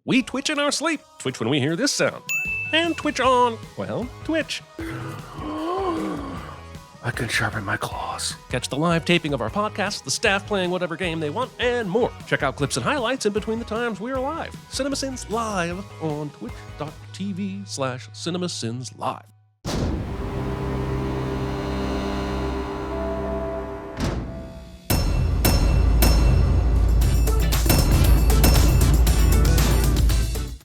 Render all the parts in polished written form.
We twitch in our sleep. Twitch when we hear this sound. And twitch on, well, Twitch. I can sharpen my claws. Catch the live taping of our podcast, the staff playing whatever game they want, and more. Check out clips and highlights in between the times we are live. CinemaSins live on twitch.tv/CinemaSins live.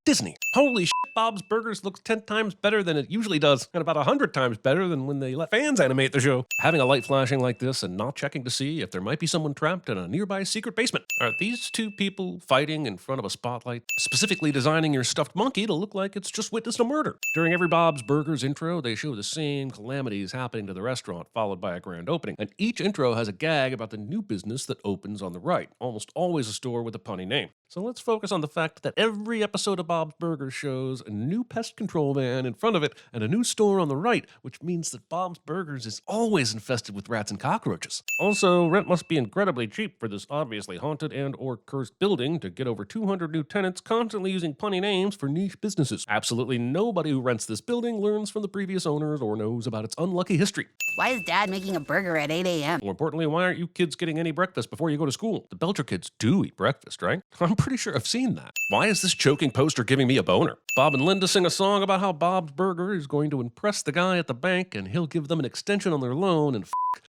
Disney. Holy shit, Bob's Burgers looks 10 times better than it usually does, and about 100 times better than when they let fans animate the show. Having a light flashing like this and not checking to see if there might be someone trapped in a nearby secret basement. Are these two people fighting in front of a spotlight, specifically designing your stuffed monkey to look like it's just witnessed a murder? During every Bob's Burgers intro, they show the same calamities happening to the restaurant, followed by a grand opening. And each intro has a gag about the new business that opens on the right, almost always a store with a punny name. So let's focus on the fact that every episode of Bob's Burgers shows a new pest control van in front of it and a new store on the right, which means that Bob's Burgers is always infested with rats and cockroaches. Also, rent must be incredibly cheap for this obviously haunted and or cursed building to get over 200 new tenants constantly using punny names for niche businesses. Absolutely nobody who rents this building learns from the previous owners or knows about its unlucky history. Why is Dad making a burger at 8 a.m.? More importantly, why aren't you kids getting any breakfast before you go to school? The Belcher kids do eat breakfast, right? I'm pretty sure I've seen that. Why is this choking poster giving me a boner? Bob and Linda sing a song about how Bob's Burger is going to impress the guy at the bank and he'll give them an extension on their loan and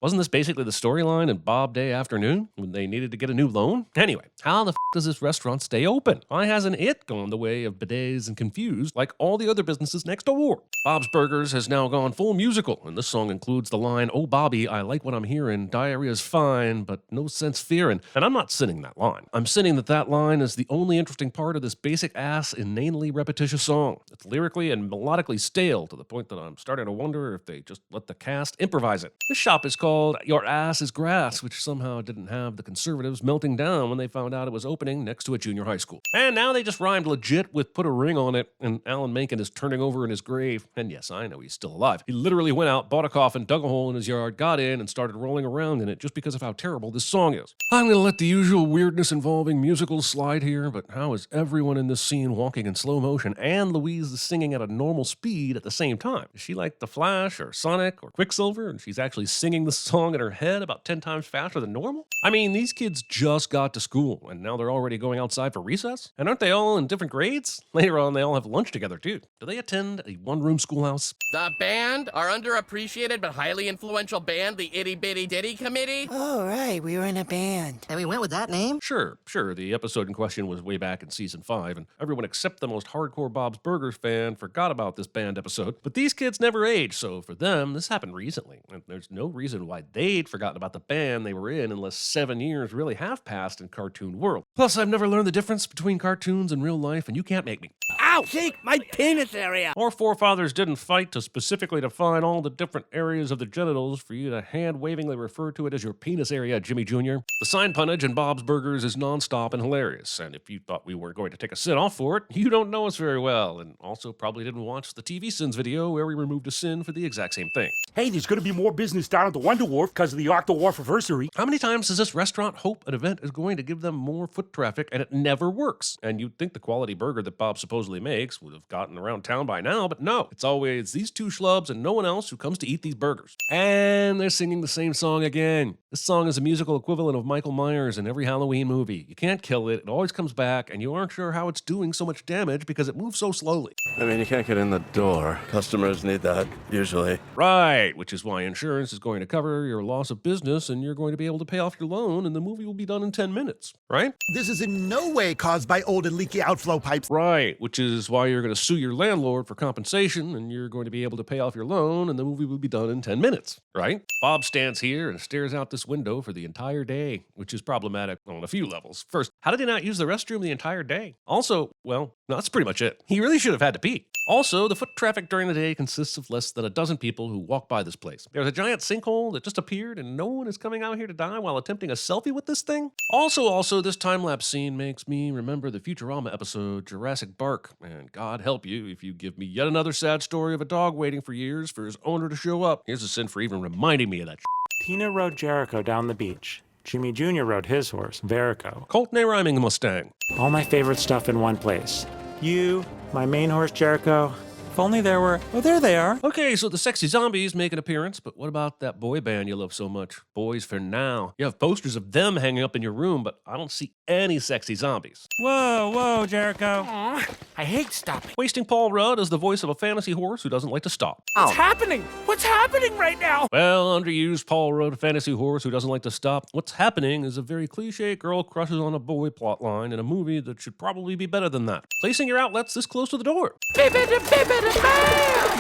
wasn't this basically the storyline in Bob Day Afternoon when they needed to get a new loan? Anyway, how the does this restaurant stay open? Why hasn't it gone the way of bidets and confused like all the other businesses next door? Bob's Burgers has now gone full musical, and this song includes the line, "Oh Bobby, I like what I'm hearing, diarrhea's fine, but no sense fearing." And I'm not sinning that line. I'm sinning that line is the only interesting part of this basic-ass, inanely repetitious song. It's lyrically and melodically stale to the point that I'm starting to wonder if they just let the cast improvise it. This shop is called Your Ass is Grass, which somehow didn't have the conservatives melting down when they found out it was opening next to a junior high school. And now they just rhymed legit with put a ring on it, and Alan Menken is turning over in his grave. And yes, I know he's still alive. He literally went out, bought a coffin, dug a hole in his yard, got in, and started rolling around in it just because of how terrible this song is. I'm going to let the usual weirdness involving musicals slide here, but how is everyone in this scene walking in slow motion and Louise is singing at a normal speed at the same time? Is she like The Flash or Sonic or Quicksilver, and she's actually singing the song in her head about 10 times faster than normal? I mean, these kids just got to school, and now they're already going outside for recess? And aren't they all in different grades? Later on, they all have lunch together, too. Do they attend a one-room schoolhouse? The band, our underappreciated but highly influential band, the Itty Bitty Ditty Committee. Oh, right, we were in a band. And we went with that name? Sure. The episode in question was way back in season 5, and everyone except the most hardcore Bob's Burgers fan forgot about this band episode. But these kids never age, so for them, this happened recently. And there's no reason why they'd forgotten about the band they were in unless 7 years really have passed in cartoon world. Plus, I've never learned the difference between cartoons and real life, and you can't make me. Ow! Shake my penis area! Our forefathers didn't fight to specifically define all the different areas of the genitals for you to hand-wavingly refer to it as your penis area, Jimmy Jr. The sign punnage in Bob's Burgers is nonstop and hilarious, and if you thought we weren't going to take a sit-off for it, you don't know us very well, and also probably didn't watch the CinemaSins video where we removed a sin for the exact same thing. Hey, there's gonna be more business down at the Wonder Wharf because of the Octo Wharf anniversary. How many times does this restaurant hope an event is going to give them more foot traffic, and it never works? And you'd think the quality burger that Bob supposedly makes would have gotten around town by now, but no. It's always these two schlubs and no one else who comes to eat these burgers. And they're singing the same song again. This song is a musical equivalent of Michael Myers in every Halloween movie. You can't kill it, it always comes back, and you aren't sure how it's doing so much damage because it moves so slowly. I mean, you can't get in the door. Customers need that, usually. Right, which is why insurance is going to cover your loss of business and you're going to be able to pay off your loan and the movie will be done in 10 minutes, right? This is in no way caused by old and leaky outflow pipes. Right, which is why you're going to sue your landlord for compensation and you're going to be able to pay off your loan and the movie will be done in 10 minutes, right? Bob stands here and stares out this window for the entire day, which is problematic on a few levels. First, how did he not use the restroom the entire day? Also, well, that's pretty much it. He really should have had to pee. Also, the foot traffic during the day consists of less than a dozen people who walk by this place. There's a giant sinkhole that just appeared and no one is coming out here to die while attempting a selfie with this thing. Also, this time-lapse scene makes me remember the Futurama episode Jurassic Bark. And God help you if you give me yet another sad story of a dog waiting for years for his owner to show up. Here's a sin for even reminding me of that. Tina rode Jericho down the beach. Jimmy Jr. rode his horse, Verico. Colt Nay rhyming Mustang. All my favorite stuff in one place. You, my main horse Jericho. If only there were... Oh, there they are. Okay, so the sexy zombies make an appearance, but what about that boy band you love so much? Boys for Now. You have posters of them hanging up in your room, but I don't see any sexy zombies. Whoa, Jericho. I hate stopping. Wasting Paul Rudd as the voice of a fantasy horse who doesn't like to stop. What's happening? What's happening right now? Well, underused Paul Rudd fantasy horse who doesn't like to stop. What's happening is a very cliche girl crushes on a boy plotline in a movie that should probably be better than that. Placing your outlets this close to the door.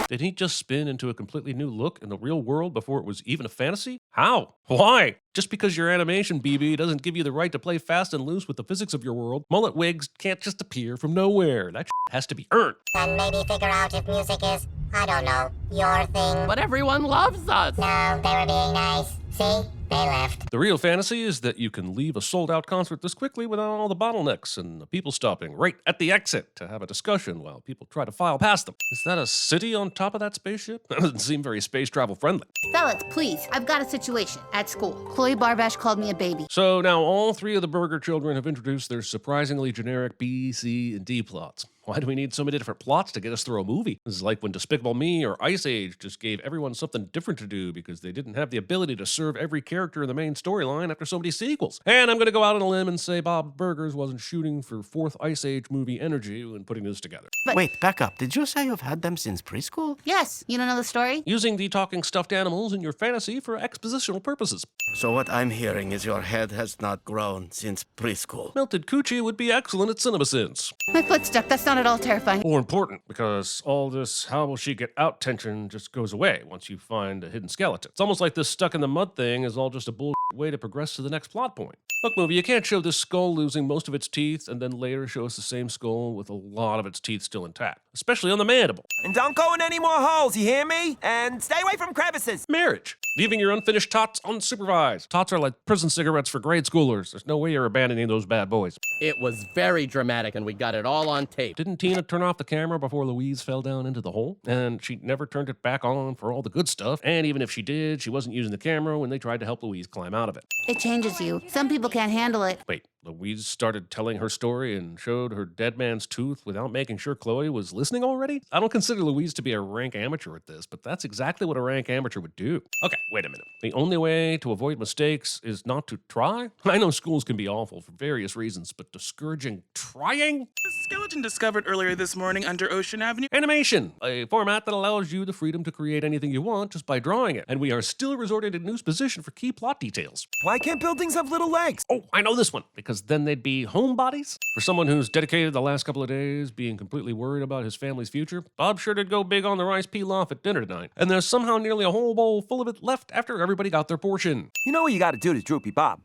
Did he just spin into a completely new look in the real world before it was even a fantasy? How? Why? Just because your animation BB doesn't give you the right to play fast and loose with the physics of your world, mullet wigs can't just appear from nowhere. That has to be earned. And maybe figure out if music is, I don't know, your thing. But everyone loves us. No, they were being nice. See? They left. The real fantasy is that you can leave a sold-out concert this quickly without all the bottlenecks and the people stopping right at the exit to have a discussion while people try to file past them. Is that a city on top of that spaceship? That doesn't seem very space travel friendly. Fellas, please, I've got a situation at school. Chloe Barbash called me a baby. So now all three of the Burger children have introduced their surprisingly generic B, C, and D plots. Why do we need so many different plots to get us through a movie? This is like when Despicable Me or Ice Age just gave everyone something different to do because they didn't have the ability to serve every character in the main storyline after so many sequels. And I'm going to go out on a limb and say Bob Burgers wasn't shooting for fourth Ice Age movie energy when putting this together. Wait, back up. Did you say you've had them since preschool? Yes, you don't know the story? Using the talking stuffed animals in your fantasy for expositional purposes. So what I'm hearing is your head has not grown since preschool. Melted coochie would be excellent at CinemaSins. My foot's stuck. That's not at all terrifying. Or important, because all this how will she get out tension just goes away once you find a hidden skeleton. It's almost like this stuck in the mud thing is all just a bullshit way to progress to the next plot point. Look, movie, you can't show this skull losing most of its teeth and then later show us the same skull with a lot of its teeth still intact, especially on the mandible. And don't go in any more holes, you hear me? And stay away from crevices. Marriage. Leaving your unfinished tots unsupervised. Tots are like prison cigarettes for grade schoolers. There's no way you're abandoning those bad boys. It was very dramatic, and we got it all on tape. Didn't Tina turn off the camera before Louise fell down into the hole? And she never turned it back on for all the good stuff. And even if she did, she wasn't using the camera when they tried to help Louise climb out of it. It changes you. Some people can't handle it. Wait, Louise started telling her story and showed her dead man's tooth without making sure Chloe was listening already? I don't consider Louise to be a rank amateur at this, but that's exactly what a rank amateur would do. Okay, wait a minute. The only way to avoid mistakes is not to try? I know schools can be awful for various reasons, but discouraging trying? Skeleton discovered earlier this morning under Ocean Avenue. Animation, a format that allows you the freedom to create anything you want just by drawing it. And we are still resorting to news position for key plot details. Why can't buildings have little legs? Oh, I know this one, because then they'd be homebodies. For someone who's dedicated the last couple of days being completely worried about his family's future, Bob sure did go big on the rice pilaf at dinner tonight. And there's somehow nearly a whole bowl full of it left after everybody got their portion. You know what you gotta do to Droopy Bob?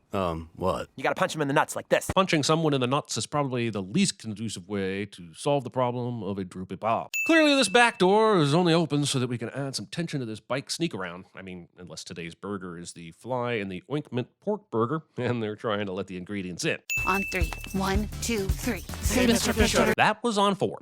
What? You gotta punch him in the nuts like this. Punching someone in the nuts is probably the least conducive way to solve the problem of a droopy Bob. Clearly, this back door is only open so that we can add some tension to this bike sneak around. I mean, unless today's burger is the fly in the ointment pork burger, and they're trying to let the ingredients in. On 3. 1, 2, 3. Say, Mr. Fisher. That was on 4.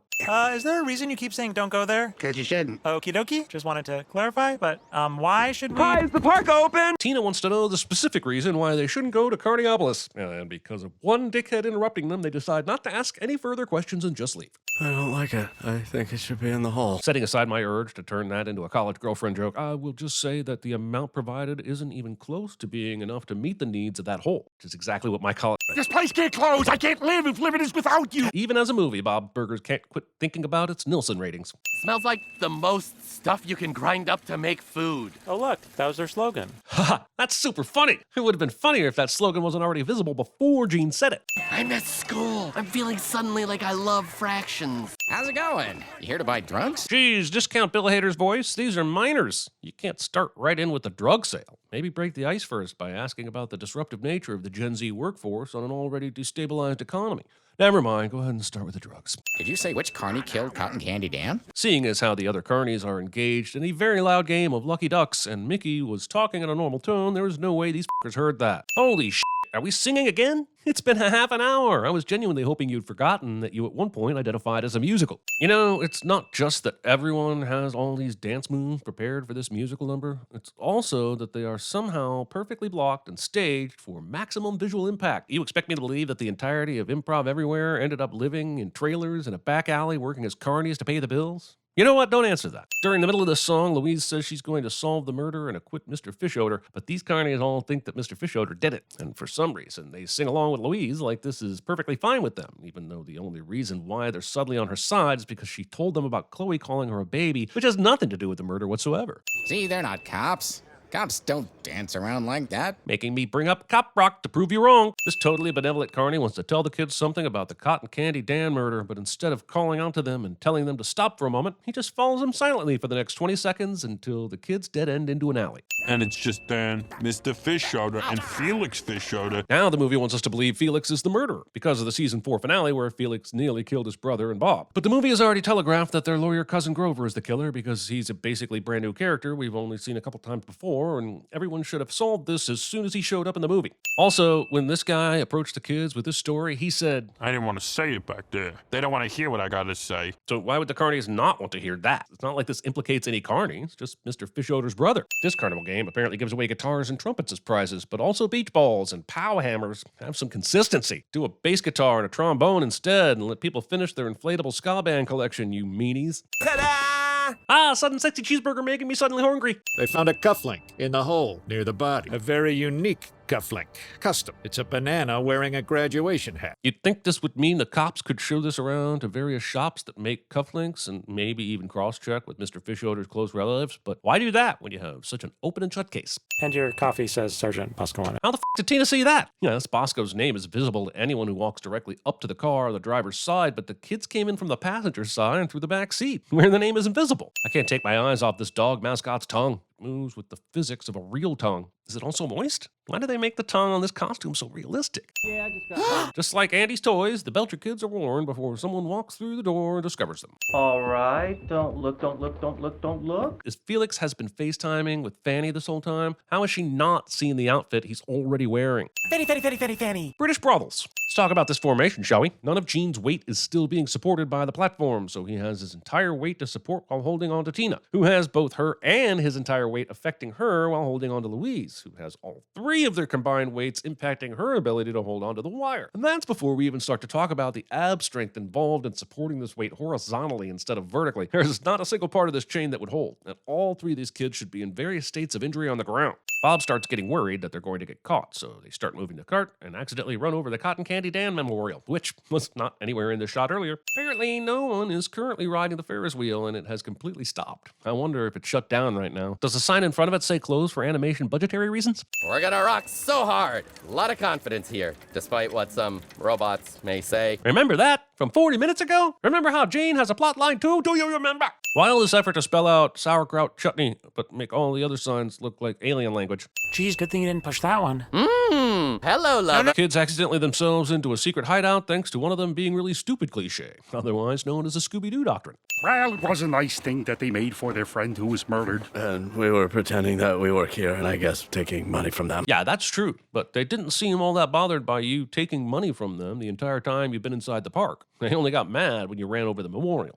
Is there a reason you keep saying don't go there? 'Cause you shouldn't. Okie dokie. Just wanted to clarify, but why should we... Hi, is the park open? Tina wants to know the specific reason why they shouldn't go to Carniopolis. And because of one dickhead interrupting them, they decide not to ask any further questions and just leave. I don't like it. I think it should be in the hole. Setting aside my urge to turn that into a college girlfriend joke, I will just say that the amount provided isn't even close to being enough to meet the needs of that hole, which is exactly what my college... This place can't close. I can't live if living is without you. Even as a movie, Bob Burgers can't quit thinking about its Nielsen ratings. Smells like the most stuff you can grind up to make food. Oh, look. That was their slogan. Haha, that's super funny. It would have been funnier if that slogan wasn't already visible before Gene said it. I miss school. I'm feeling suddenly like I love fractions. How's it going? You here to buy drugs? Geez, discount Bill Hader's voice. These are minors. You can't start right in with the drug sale. Maybe break the ice first by asking about the disruptive nature of the Gen Z workforce on an already destabilized economy. Never mind, go ahead and start with the drugs. Did you say which carny killed Cotton Candy Dan? Seeing as how the other carnies are engaged in a very loud game of Lucky Ducks and Mickey was talking in a normal tone, there was no way these fuckers heard that. Holy shit, are we singing again? It's been a half an hour. I was genuinely hoping you'd forgotten that you at one point identified as a musical. You know, it's not just that everyone has all these dance moves prepared for this musical number. It's also that they are somehow perfectly blocked and staged for maximum visual impact. You expect me to believe that the entirety of Improv Everywhere ended up living in trailers in a back alley working as carnies to pay the bills? You know what? Don't answer that. During the middle of this song, Louise says she's going to solve the murder and acquit Mr. Fishoder, but these carnies all think that Mr. Fishoder did it. And for some reason, they sing along with Louise like this is perfectly fine with them, even though the only reason why they're suddenly on her side is because she told them about Chloe calling her a baby, which has nothing to do with the murder whatsoever. See, they're not cops. Cops don't dance around like that. Making me bring up cop rock to prove you wrong. This totally benevolent carny wants to tell the kids something about the Cotton Candy Dan murder, but instead of calling out to them and telling them to stop for a moment, he just follows them silently for the next 20 seconds until the kids dead end into an alley. And it's just Dan, Mr. Fishoder, and Felix Fishoder. Now the movie wants us to believe Felix is the murderer because of the season 4 finale where Felix nearly killed his brother and Bob. But the movie has already telegraphed that their lawyer cousin Grover is the killer because he's a basically brand new character we've only seen a couple times before, and everyone should have solved this as soon as he showed up in the movie. Also, when this guy approached the kids with this story, he said, I didn't want to say it back there. They don't want to hear what I got to say. so why would the carnies not want to hear that? It's not like this implicates any carny. It's just Mr. Fishoder's brother. This carnival game apparently gives away guitars and trumpets as prizes, but also beach balls and pow hammers. Have some consistency. Do a bass guitar and a trombone instead and let people finish their inflatable ska band collection, you meanies. Ta-da! Ah, sudden sexy cheeseburger making me suddenly hungry. They found a cufflink in the hole near the body. A very unique cufflink. Custom. It's a banana wearing a graduation hat. You'd think this would mean the cops could show this around to various shops that make cufflinks and maybe even cross-check with Mr. Fishoder's close relatives, but why do that when you have such an open and shut case? And your coffee says Sergeant Bosco on it. How the f*** did Tina see that? Yes, Bosco's name is visible to anyone who walks directly up to the car on the driver's side, but the kids came in from the passenger side and through the back seat, where the name is invisible. I can't take my eyes off this dog mascot's tongue. It moves with the physics of a real tongue. Is it also moist? Why do they make the tongue on this costume so realistic? Yeah, I just got Just like Andy's toys, the Belcher kids are warned before someone walks through the door and discovers them. All right, don't look, don't look, don't look, don't look. As Felix has been FaceTiming with Fanny this whole time, how has she not seen the outfit he's already wearing? Fanny. British brothels. Let's talk about this formation, shall we? None of Gene's weight is still being supported by the platform, so he has his entire weight to support while holding on to Tina, who has both her and his entire weight affecting her while holding on to Louise, who has all 3 of their combined weights impacting her ability to hold on to the wire. And that's before we even start to talk about the ab strength involved in supporting this weight horizontally instead of vertically. There's not a single part of this chain that would hold, and all 3 of these kids should be in various states of injury on the ground. Bob starts getting worried that they're going to get caught, so they start moving the cart and accidentally run over the Cotton Candy Dan memorial, which was not anywhere in this shot earlier. Apparently, no one is currently riding the Ferris wheel, and it has completely stopped. I wonder if it's shut down right now. Does the sign in front of it say closed for animation budgetary reasons? We're gonna rock so hard. A lot of confidence here, despite what some robots may say. Remember that from 40 minutes ago? Remember how Jane has a plot line too? Do you remember? While this effort to spell out sauerkraut chutney, but make all the other signs look like alien language. Geez, good thing you didn't push that one. Hello, lover. Kids accidentally themselves into a secret hideout thanks to one of them being really stupid cliche, otherwise known as the Scooby-Doo doctrine. Well, it was a nice thing that they made for their friend who was murdered. And we were pretending that we work here and I guess taking money from them. Yeah, that's true, but they didn't seem all that bothered by you taking money from them the entire time you've been inside the park. They only got mad when you ran over the memorial.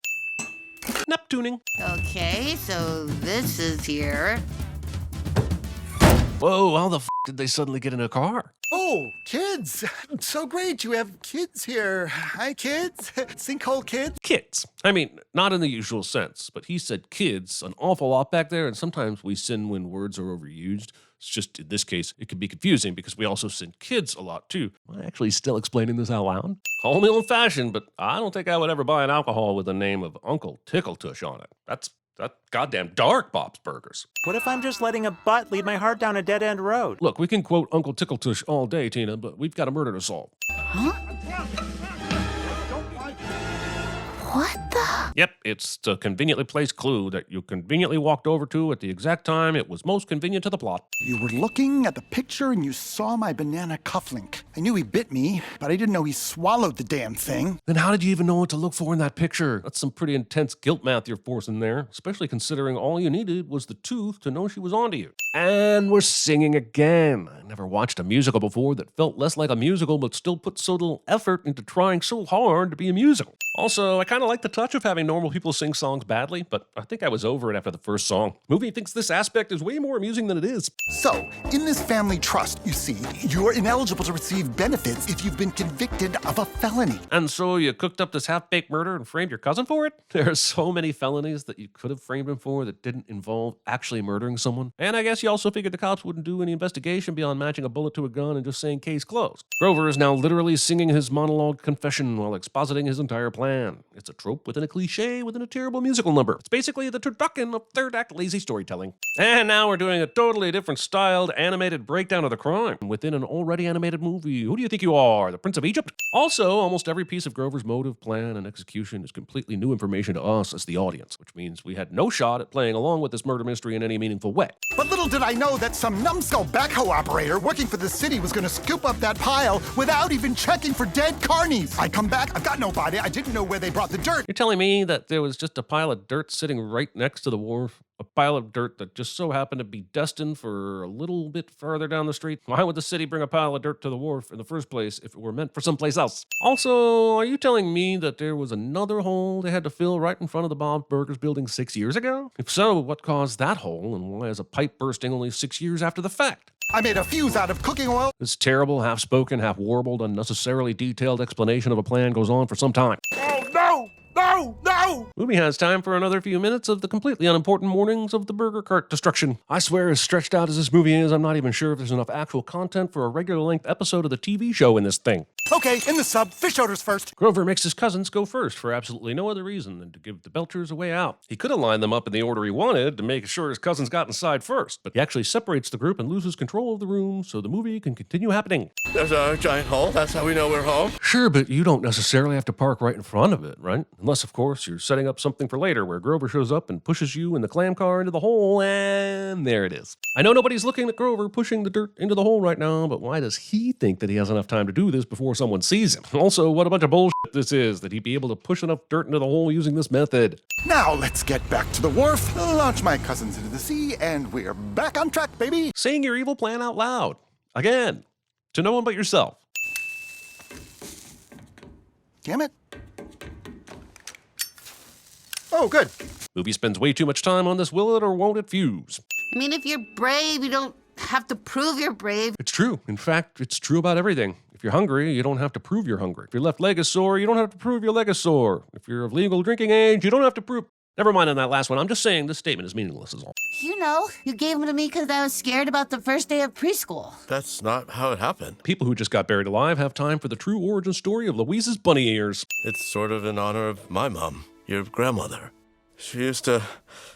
Neptuning. Okay, so this is here. Whoa, how the f*** did they suddenly get in a car? Oh, kids. So great you have kids here. Hi, kids. Sinkhole kids. Kids. I mean, not in the usual sense, but he said kids an awful lot back there, and sometimes we sin when words are overused. It's just, in this case, it can be confusing because we also sin kids a lot too. Am I actually still explaining this out loud? Call me old-fashioned, but I don't think I would ever buy an alcohol with the name of Uncle Tickletush on it. That's goddamn dark, Bob's Burgers. What if I'm just letting a butt lead my heart down a dead-end road? Look, we can quote Uncle Tickletush all day, Tina, but we've got a murder to solve. Huh? What the? Yep, it's a conveniently placed clue that you conveniently walked over to at the exact time it was most convenient to the plot. You were looking at the picture and you saw my banana cufflink. I knew he bit me, but I didn't know he swallowed the damn thing. Then how did you even know what to look for in that picture? That's some pretty intense guilt math you're forcing there, especially considering all you needed was the tooth to know she was onto you. And we're singing again. I never watched a musical before that felt less like a musical but still put so little effort into trying so hard to be a musical. Also, I kind of like the touch of having normal people sing songs badly, but I think I was over it after the first song. Movie thinks this aspect is way more amusing than it is. So, in this family trust, you see, you're ineligible to receive benefits if you've been convicted of a felony. And so you cooked up this half-baked murder and framed your cousin for it? There are so many felonies that you could have framed him for that didn't involve actually murdering someone. And I guess you also figured the cops wouldn't do any investigation beyond matching a bullet to a gun and just saying case closed. Grover is now literally singing his monologue confession while expositing his entire plan. It's a trope within a cliche within a terrible musical number. It's basically the turducken of third-act lazy storytelling. And now we're doing a totally different styled animated breakdown of the crime within an already animated movie. Who do you think you are, the Prince of Egypt? Also, almost every piece of Grover's motive, plan, and execution is completely new information to us as the audience, which means we had no shot at playing along with this murder mystery in any meaningful way. But little did I know that some numbskull backhoe operator working for the city was going to scoop up that pile without even checking for dead carnies. I come back, I've got no body, I didn't know where they brought the dirt. You're telling me that there was just a pile of dirt sitting right next to the wharf? A pile of dirt that just so happened to be destined for a little bit further down the street? Why would the city bring a pile of dirt to the wharf in the first place if it were meant for someplace else? Also, are you telling me that there was another hole they had to fill right in front of the Bob's Burgers building 6 years ago? If so, what caused that hole, and why is a pipe bursting only 6 years after the fact? I made a fuse out of cooking oil. This terrible, half-spoken, half-warbled, unnecessarily detailed explanation of a plan goes on for some time. Oh, no! No! No! Movie has time for another few minutes of the completely unimportant mornings of the burger cart destruction. I swear, as stretched out as this movie is, I'm not even sure if there's enough actual content for a regular-length episode of the TV show in this thing. Okay, in the sub, fish odors first. Grover makes his cousins go first for absolutely no other reason than to give the Belchers a way out. He could have lined them up in the order he wanted to make sure his cousins got inside first, but he actually separates the group and loses control of the room so the movie can continue happening. There's our giant hole. That's how we know we're home. Sure, but you don't necessarily have to park right in front of it, right? Unless, of course, you're setting up something for later where Grover shows up and pushes you and the clam car into the hole, and there it is. I know nobody's looking at Grover pushing the dirt into the hole right now, but why does he think that he has enough time to do this before someone sees him? Also, what a bunch of bullshit this is, that he'd be able to push enough dirt into the hole using this method. Now let's get back to the wharf, launch my cousins into the sea, and we're back on track, baby. Saying your evil plan out loud. Again. To no one but yourself. Damn it. Oh, good. Movie spends way too much time on this will it or won't it fuse. I mean, if you're brave, you don't have to prove you're brave. It's true. In fact, it's true about everything. If you're hungry, you don't have to prove you're hungry. If your left leg is sore, you don't have to prove your leg is sore. If you're of legal drinking age, you don't have to prove... Never mind on that last one. I'm just saying this statement is meaningless is all. You know, you gave them to me because I was scared about the first day of preschool. That's not how it happened. People who just got buried alive have time for the true origin story of Louise's bunny ears. It's sort of in honor of my mom, your grandmother. She used to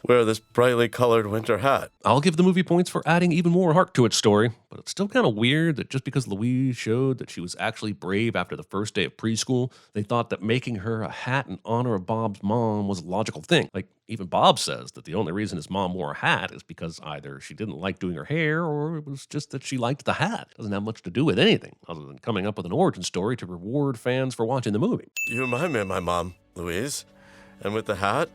wear this brightly colored winter hat. I'll give the movie points for adding even more heart to its story, but it's still kind of weird that just because Louise showed that she was actually brave after the first day of preschool, they thought that making her a hat in honor of Bob's mom was a logical thing. Like, even Bob says that the only reason his mom wore a hat is because either she didn't like doing her hair or it was just that she liked the hat. It doesn't have much to do with anything other than coming up with an origin story to reward fans for watching the movie. You remind me of my mom, Louise. And with the hat,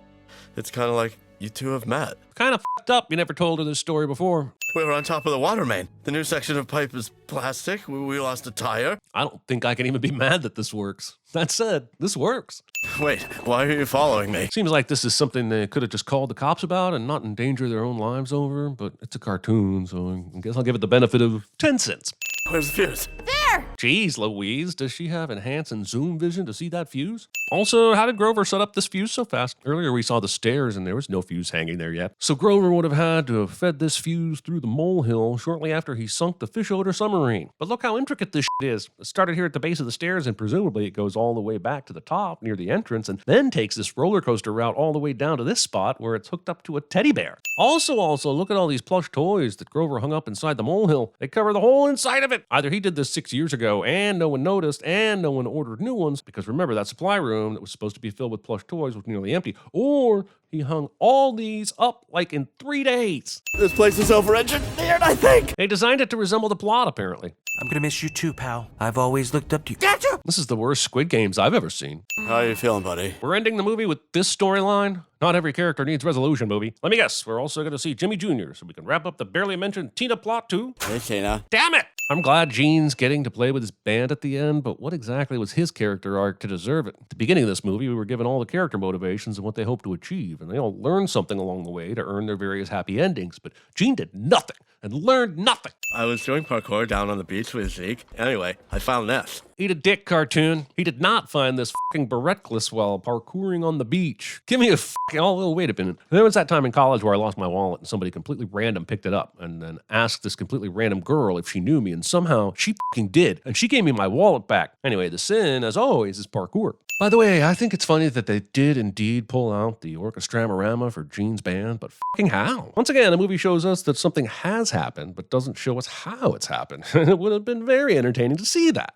it's kind of like you two have met. Kind of fucked up you never told her this story before. We were on top of the water main. The new section of pipe is plastic. We lost a tire. I don't think I can even be mad that this works. That said, this works. Wait, why are you following me? Seems like this is something they could have just called the cops about and not endanger their own lives over, but it's a cartoon, so I guess I'll give it the benefit of 10 cents. Where's the fuse? There! Jeez, Louise, does she have enhance and zoom vision to see that fuse? Also, how did Grover set up this fuse so fast? Earlier we saw the stairs and there was no fuse hanging there yet. So Grover would have had to have fed this fuse through the molehill shortly after he sunk the fish odor submarine. But look how intricate this shit is. It started here at the base of the stairs and presumably it goes all the way back to the top near the entrance and then takes this roller coaster route all the way down to this spot where it's hooked up to a teddy bear. Also, look at all these plush toys that Grover hung up inside the molehill. They cover the whole inside of it. Either he did this 6 years ago ago, and no one noticed, and no one ordered new ones, because remember, that supply room that was supposed to be filled with plush toys was nearly empty. Or he hung all these up like in 3 days. This place is over-engineered, I think. They designed it to resemble the plot, apparently. I'm gonna miss you too, pal. I've always looked up to you. Gotcha! This is the worst Squid Games I've ever seen. How are you feeling, buddy? We're ending the movie with this storyline. Not every character needs resolution, movie. Let me guess, we're also going to see Jimmy Jr., so we can wrap up the barely mentioned Tina plot, too. Hey, Tina. Damn it! I'm glad Gene's getting to play with his band at the end, but what exactly was his character arc to deserve it? At the beginning of this movie, we were given all the character motivations and what they hope to achieve, and they all learned something along the way to earn their various happy endings, but Gene did nothing and learned nothing. I was doing parkour down on the beach with Zeke. Anyway, I found this. Eat a dick, cartoon. He did not find this fucking Beretcless while parkouring on the beach. Give me a fucking... Oh, wait a minute. There was that time in college where I lost my wallet and somebody completely random picked it up and then asked this completely random girl if she knew me, and somehow she fucking did, and she gave me my wallet back. Anyway, the sin, as always, is parkour. By the way, I think it's funny that they did indeed pull out the Orchestramorama for Gene's band, but fucking how? Once again, the movie shows us that something has happened, but doesn't show us how it's happened. It would have been very entertaining to see that.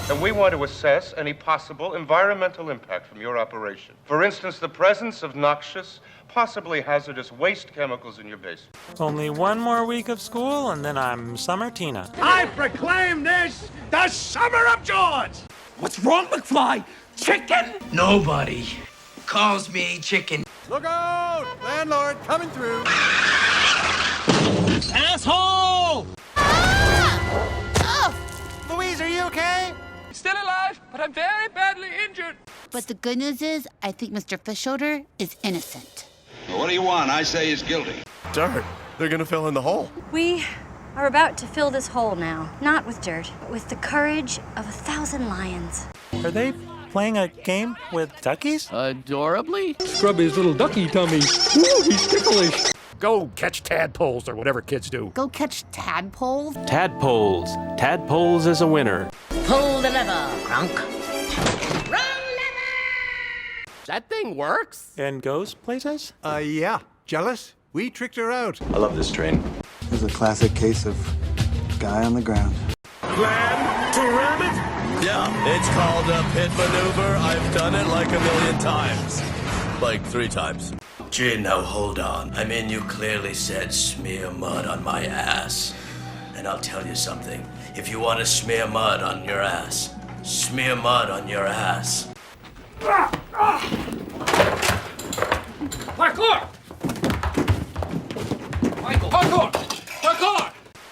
And we want to assess any possible environmental impact from your operation. For instance, the presence of noxious, possibly hazardous waste chemicals in your basement. Only one more week of school, and then I'm Summer Tina. I proclaim this the Summer of George! What's wrong, McFly? Chicken? Nobody calls me chicken. Look out! Landlord coming through! Asshole! Louise, are you okay? Still alive, but I'm very badly injured. But the good news is, I think Mr. Fishoder is innocent. Well, what do you want? I say he's guilty. Dirt. They're gonna fill in the hole. We are about to fill this hole now. Not with dirt, but with the courage of 1,000 lions. Are they playing a game with duckies? Adorably? Scrub his little ducky tummy. Ooh, he's ticklish. Go catch tadpoles or whatever kids do. Go catch tadpoles? Tadpoles. Tadpoles is a winner. Pull the lever, Gronk. That thing works? And goes places? Yeah. Jealous? We tricked her out. I love this train. This is a classic case of guy on the ground. Plan to ram it? Yeah, it's called a pit maneuver. I've done it like 1,000,000 times. Like 3 times. Gene, now hold on. I mean, you clearly said smear mud on my ass. And I'll tell you something. If you want to smear mud on your ass, smear mud on your ass.